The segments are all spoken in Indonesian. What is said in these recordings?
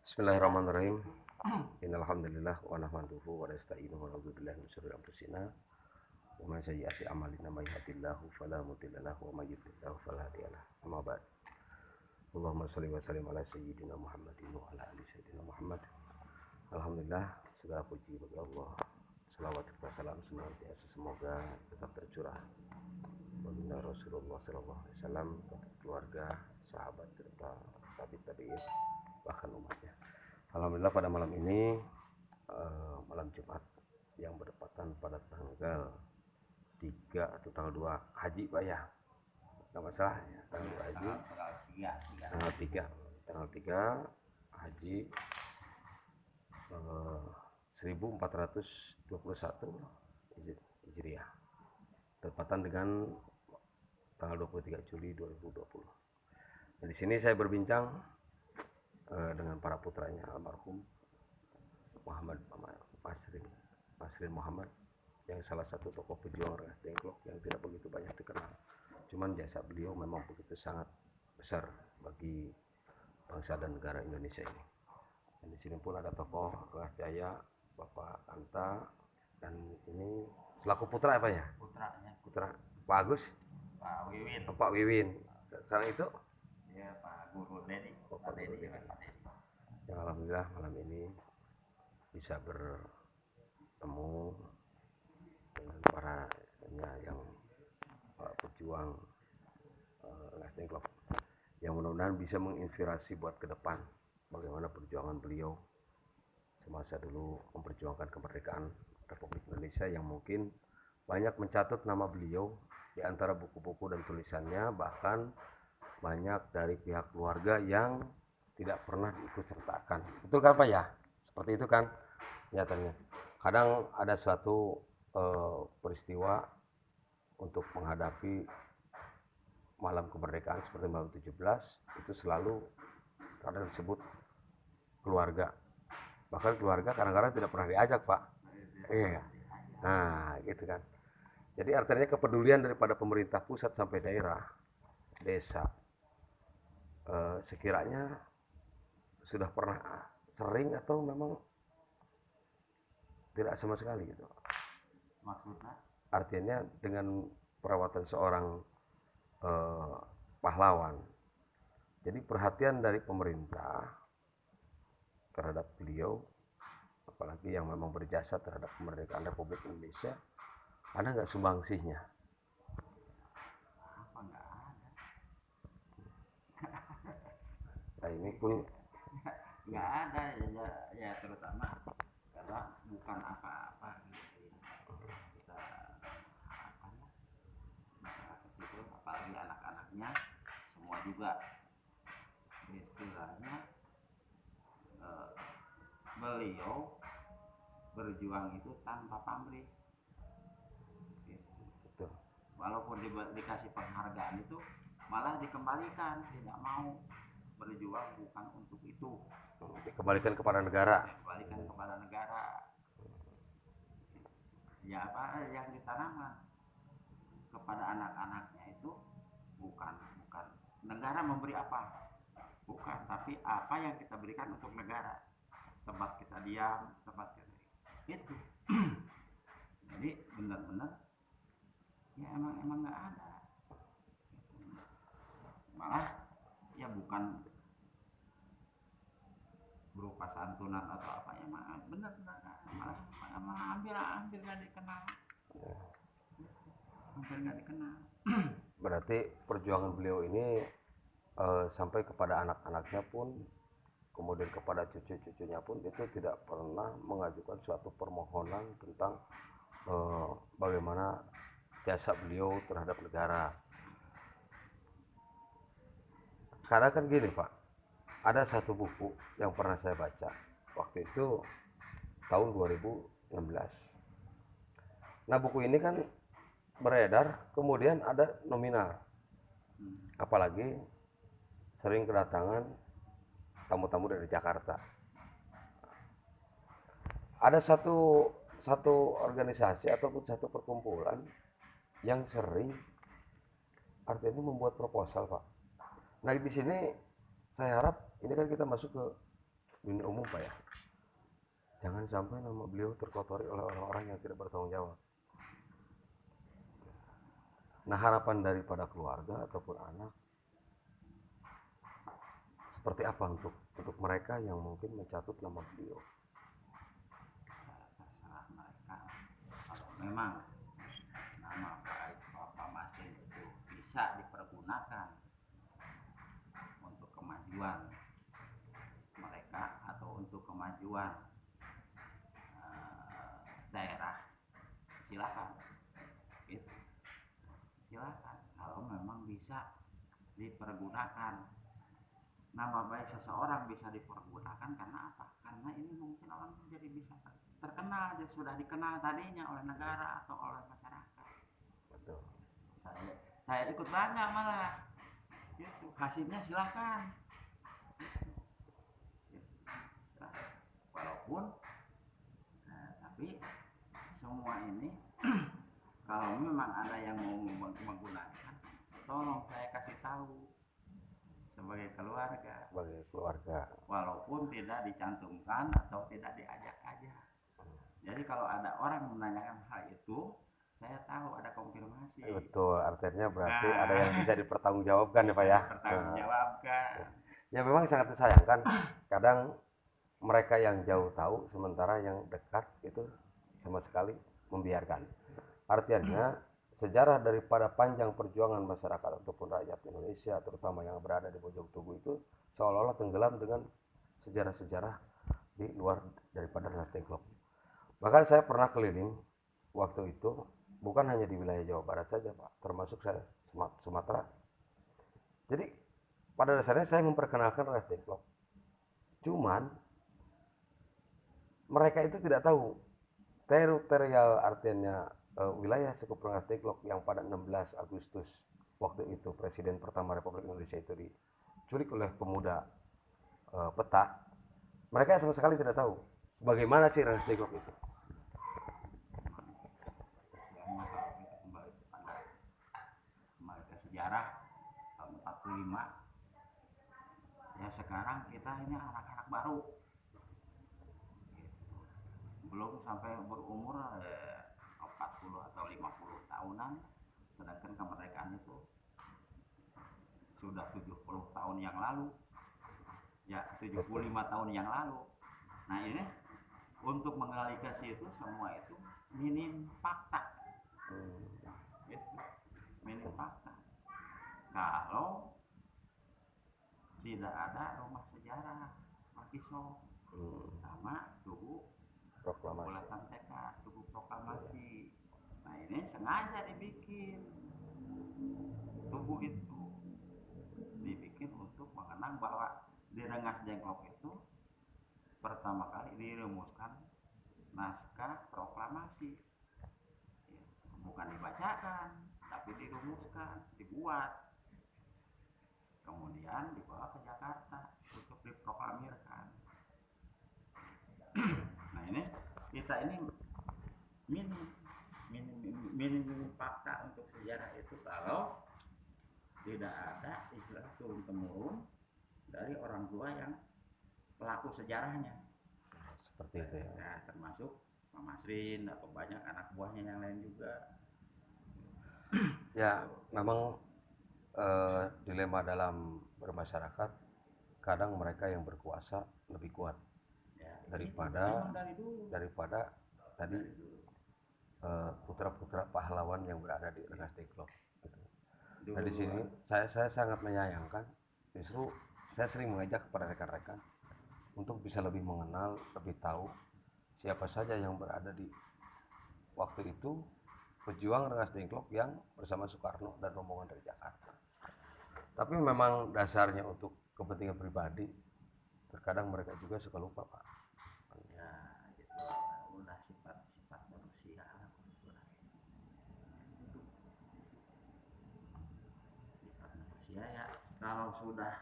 Bismillahirrahmanirrahim. Innal hamdalillah wa nahmaduhu wa nasta'inuhu wa na'udzu billahi min syururi anfusina wa min sayyiati a'malina may yahdihillahu fala mudilla lahu wa may yudlil fala hadiya lahu. Amma ba'd. Allahumma shalli wa sallim ala sayyidina Muhammadin wa ala ali sayyidina Muhammad. Alhamdulillah, segala puji bagi Allah. Selawat serta salam senantiasa semoga tetap tercurah baginda Rasulullah sallallahu alaihi wasallam, keluarga, sahabat serta tabi'in bahkan umatnya. Alhamdulillah pada malam ini malam Jumat yang bertepatan pada tanggal 3 atau tanggal 2 Haji Pak ya. Enggak masalah ya, tanggal 2 Haji. Tanggal 3 Haji 1421 Hijriah. Bertepatan dengan tanggal 23 Juli 2020. Dan di sini saya berbincang dengan para putranya almarhum Muhammad Masrin Muhammad, yang salah satu tokoh pejuang Rengas Dengklok yang tidak begitu banyak dikenal. Cuman jasa beliau memang begitu sangat besar bagi bangsa dan negara Indonesia ini. Dan di sini pun ada tokoh Rengas Jaya, Bapak Anta, dan ini selaku putra apa ya? Putra Pak Agus, Pak Wiwin. Sekarang itu ya Pak Guru Dedi. Pak Dedi. Ya, alhamdulillah malam ini bisa bertemu dengan para yang pejuang Rengas Dengklok yang mudah-mudahan bisa menginspirasi buat ke depan bagaimana perjuangan beliau semasa dulu memperjuangkan kemerdekaan Republik Indonesia, yang mungkin banyak mencatat nama beliau di antara buku-buku dan tulisannya, bahkan banyak dari pihak keluarga yang tidak pernah diikut sertakan. Betul kan Pak ya? Seperti itu kan nyatanya. Kadang ada suatu peristiwa untuk menghadapi malam kemerdekaan seperti malam 17, itu selalu kadang disebut keluarga. Bahkan keluarga kadang-kadang tidak pernah diajak Pak. Iya. Nah gitu kan. Jadi artinya kepedulian daripada pemerintah pusat sampai daerah, desa, sekiranya sudah pernah sering atau memang tidak sama sekali gitu. Maksudnya? Artinya dengan perawatan seorang pahlawan. Jadi perhatian dari pemerintah terhadap beliau, apalagi yang memang berjasa terhadap kemerdekaan Republik Indonesia, ada nggak sumbangsihnya? Apa nggak ada? Nah ini pun Nggak ada ya, terutama karena bukan apa-apa gitu. Kita apa ya, masyarakat itu, apalagi anak-anaknya semua juga istilahnya beliau berjuang itu tanpa pamrih gitu. betul. Walaupun dikasih penghargaan itu malah dikembalikan, tidak mau berjuang bukan untuk itu, Dikembalikan kepada negara. dikembalikan kepada negara. Ya apa yang ditanamkan kepada anak-anaknya itu bukan negara memberi apa, bukan, tapi apa yang kita berikan untuk negara, tempat kita diam, tempat kita itu. Jadi benar-benar ya emang nggak ada, malah ya bukan berupa santunan atau apa ya, benar-benar malah hampir nggak dikenal, Berarti perjuangan beliau ini sampai kepada anak-anaknya pun, kemudian kepada cucu-cucunya pun, itu tidak pernah mengajukan suatu permohonan tentang bagaimana jasa beliau terhadap negara. Karena kan gini Pak, ada satu buku yang pernah saya baca waktu itu tahun 2016. Nah buku ini kan beredar, kemudian ada nominal, apalagi sering kedatangan tamu-tamu dari Jakarta. Ada satu organisasi ataupun satu perkumpulan yang sering artinya membuat proposal Pak. Nah di sini saya harap ini kan kita masuk ke ini umum Pak ya, jangan sampai nama beliau terkotori oleh orang-orang yang tidak bertanggung jawab. Nah, harapan daripada keluarga ataupun anak seperti apa untuk mereka yang mungkin mencatut nama beliau? Terserah mereka. Kalau memang nama Bapak Masin itu bisa dipergunakan untuk kemajuan mereka atau untuk kemajuan daerah, silakan. Gitu. Silakan. Kalau memang bisa dipergunakan, nama baik seseorang bisa dipergunakan karena apa? Karena ini mungkin orang jadi bisa terkenal, dia sudah dikenal tadinya oleh negara atau oleh masyarakat. Betul. Saya ikut banyak malah. Gitu. Hasilnya silakan. Nah, walaupun tapi semua ini kalau memang ada yang mau menggunakan, tolong saya kasih tahu sebagai keluarga. Walaupun tidak dicantumkan atau tidak diajak aja. Jadi kalau ada orang menanyakan hal itu, saya tahu ada konfirmasi. Betul, artinya berarti ada yang bisa dipertanggungjawabkan ya Pak ya. Dipertanggungjawabkan. Ya memang sangat disayangkan. Kadang mereka yang jauh tahu, sementara yang dekat itu sama sekali membiarkan. Artinya sejarah daripada panjang perjuangan masyarakat ataupun rakyat Indonesia, terutama yang berada di pojok tubuh itu seolah-olah tenggelam dengan sejarah-sejarah di luar daripada Rengas Dengklok. Bahkan saya pernah keliling waktu itu, bukan hanya di wilayah Jawa Barat saja Pak, termasuk saya Sumatera. Jadi pada dasarnya saya memperkenalkan Rengas Dengklok. Cuman mereka itu tidak tahu teritorial, artinya wilayah suku Rengas Dengklok yang pada 16 Agustus waktu itu Presiden pertama Republik Indonesia itu diculik oleh pemuda peta. Mereka sama sekali tidak tahu bagaimana sih Rengas Dengklok itu. Kembali ke sejarah tahun 45, ya sekarang kita ini anak-anak baru, belum sampai berumur 40 atau 50 tahunan, sedangkan kemerdekaan itu sudah 70 tahun yang lalu, ya 75 tahun yang lalu. Nah ini untuk mengali ke situ semua itu minim fakta, gitu. Minim fakta. Kalau tidak ada rumah sejarah Makiso sama tugu bulatan tekad, tugu proklamasi. Nah ini sengaja dibikin tugu itu, dibikin untuk mengenang bahwa di Rengas Dengklok itu pertama kali dirumuskan naskah proklamasi, ya, bukan dibacakan tapi dirumuskan, dibuat, kemudian dibawa ke Jakarta untuk diproklamirkan. Nah ini kita ini minim fakta untuk sejarah itu kalau tidak ada istilah turun temurun dari orang tua yang pelaku sejarahnya. Seperti itu ya. Nah, termasuk Pak Masrin atau banyak anak buahnya yang lain juga. Ya memang dilema dalam bermasyarakat, kadang mereka yang berkuasa lebih kuat Ya, daripada tadi putra-putra pahlawan yang berada di Rengas Dengklok. Gitu. Nah di sini saya sangat menyayangkan, justru saya sering mengajak kepada rekan-rekan untuk bisa lebih mengenal, lebih tahu siapa saja yang berada di waktu itu pejuang Rengas Dengklok yang bersama Soekarno dan rombongan dari Jakarta. Tapi memang dasarnya untuk kepentingan pribadi, terkadang mereka juga suka lupa Pak. Ya itu udah sifat-sifat manusia. Sifat manusia ya, kalau sudah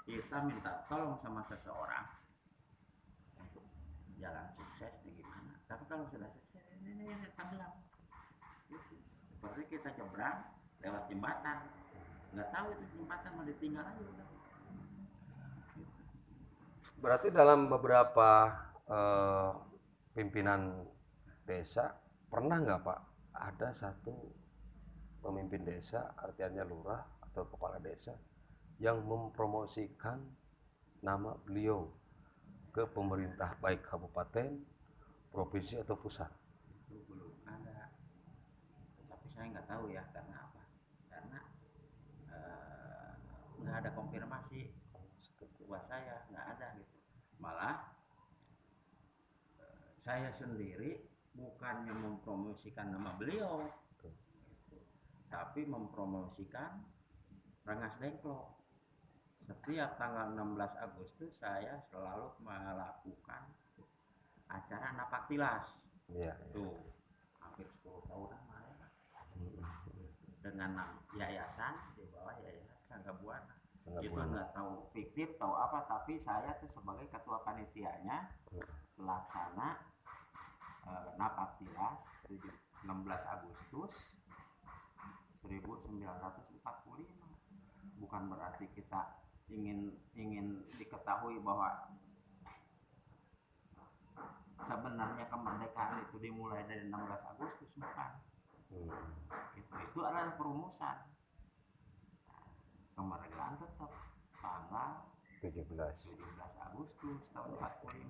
kita minta tolong sama seseorang untuk jalan sukses gimana, tapi kalau sudah sukses ini tenggelam. Seperti kita nyebrang lewat jembatan, nggak tahu itu jembatan mau ditinggal aja udah. Berarti dalam beberapa pimpinan desa pernah nggak Pak ada satu pemimpin desa, artinya lurah atau kepala desa yang mempromosikan nama beliau ke pemerintah baik kabupaten, provinsi atau pusat? Itu belum ada, tapi saya nggak tahu ya karena apa, karena nggak ada konfirmasi buat saya, nggak ada gitu. Malah saya sendiri bukannya mempromosikan nama beliau, tapi mempromosikan Rengas Dengklok. Setiap tanggal 16 Agustus saya selalu melakukan acara napak tilas. Iya. Tuh, hampir 10 tahunan dengan yayasan, di bawah yayasan Sangga Buana. Itu nggak tahu fiktif tahu apa, tapi saya tuh sebagai ketua panitianya pelaksana napak tilas 16 Agustus 1945. Bukan berarti kita ingin diketahui bahwa sebenarnya kemerdekaan itu dimulai dari 16 Agustus, bukan. Itu adalah perumusan. Kemerdekaan tetap tanggal 17 Agustus tahun 45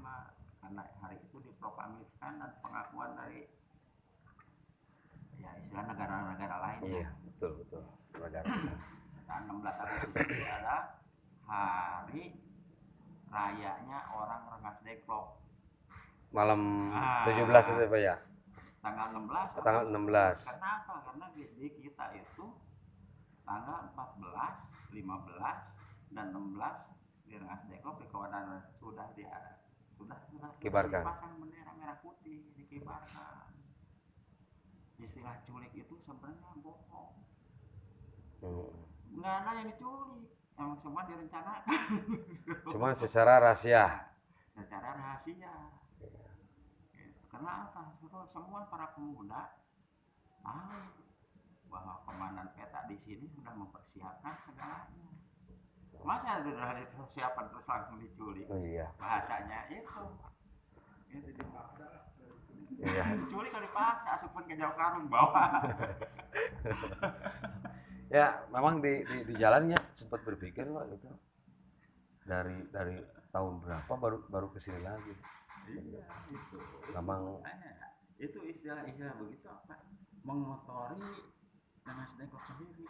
karena hari itu diproklamasikan dan pengakuan dari ya istilah negara-negara lain. Iya, betul negara. Dan 16 Agustus itu adalah hari rayanya orang Rengas Dengklok. Malam 17 itu Pak ya? Tanggal 16. Tanggal 16. Kenapa? Karena di kita itu tanggal 14, 15 dan 16 di Rengas Dengklok di Kawanan sudah kibarkan. Dipasang bendera merah putih, dikibarkan. Istilah culik itu sebenarnya bohong. Nggak ada yang diculik, emang semua direncanakan. Cuman secara rahasia. Secara rahasia. Karena apa? Semua para pemuda tahu bahwa komandan peta di sini sudah mempersiapkan segalanya. Masa sudah dipersiapkan terus langsung diculik? Oh iya. Bahasanya itu dipaksa. Iya. Diculik kalau dipaksa, asupun ke jauh karung bawa. Ya, memang di jalannya sempat berpikir Pak gitu. Dari tahun berapa baru kesini lagi. Iya, itu. Memang itu istilah begitu apa? Mengotori Rengas Dengklok sendiri.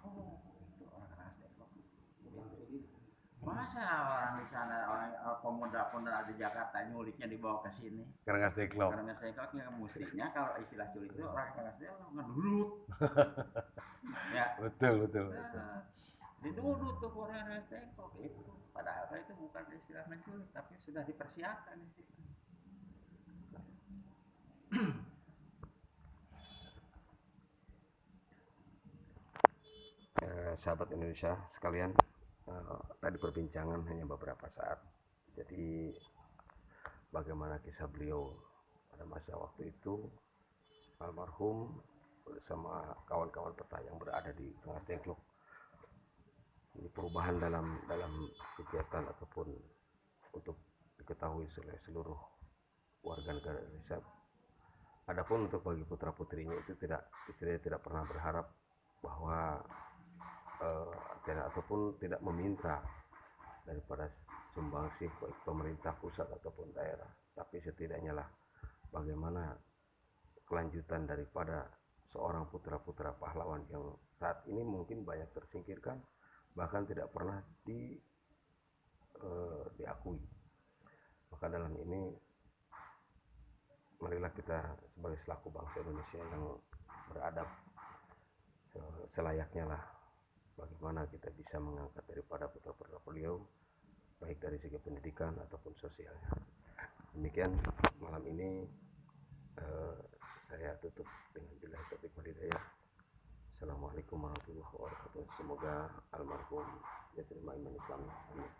Oh, itu orang Rengas Dengklok. Masa orang di sana orang pemuda-pemuda di Jakarta nyuliknya dibawa ke sini? Rengas Dengklok. Rengas Dengklok yang mestinya kalau istilah culik itu orang Rengas Dengklok ngedudut. Ya. Betul. Didudut tuh orang Rengas Dengklok itu. Padahal itu bukan istilah menculik, tapi sudah dipersiapkan di situ. Sahabat Indonesia sekalian, tadi perbincangan hanya beberapa saat. Jadi bagaimana kisah beliau pada masa waktu itu, almarhum bersama kawan-kawan peta yang berada di Rengas Dengklok. Ini perubahan dalam kegiatan ataupun untuk diketahui oleh seluruh warga negara Indonesia. Adapun untuk bagi putra putrinya itu istilahnya tidak pernah berharap bahwa ataupun tidak meminta daripada sumbangsih baik pemerintah pusat ataupun daerah, tapi setidaknya lah bagaimana kelanjutan daripada seorang putra-putra pahlawan yang saat ini mungkin banyak tersingkirkan, bahkan tidak pernah diakui. Maka dalam ini marilah kita sebagai selaku bangsa Indonesia yang beradab selayaknya lah bagaimana kita bisa mengangkat daripada putra-putra beliau baik dari segi pendidikan ataupun sosialnya. Demikian malam ini saya tutup dengan billahi taufiq wal hidayah. Assalamualaikum warahmatullahi wabarakatuh. Semoga almarhum diterima iman Islam. Amin.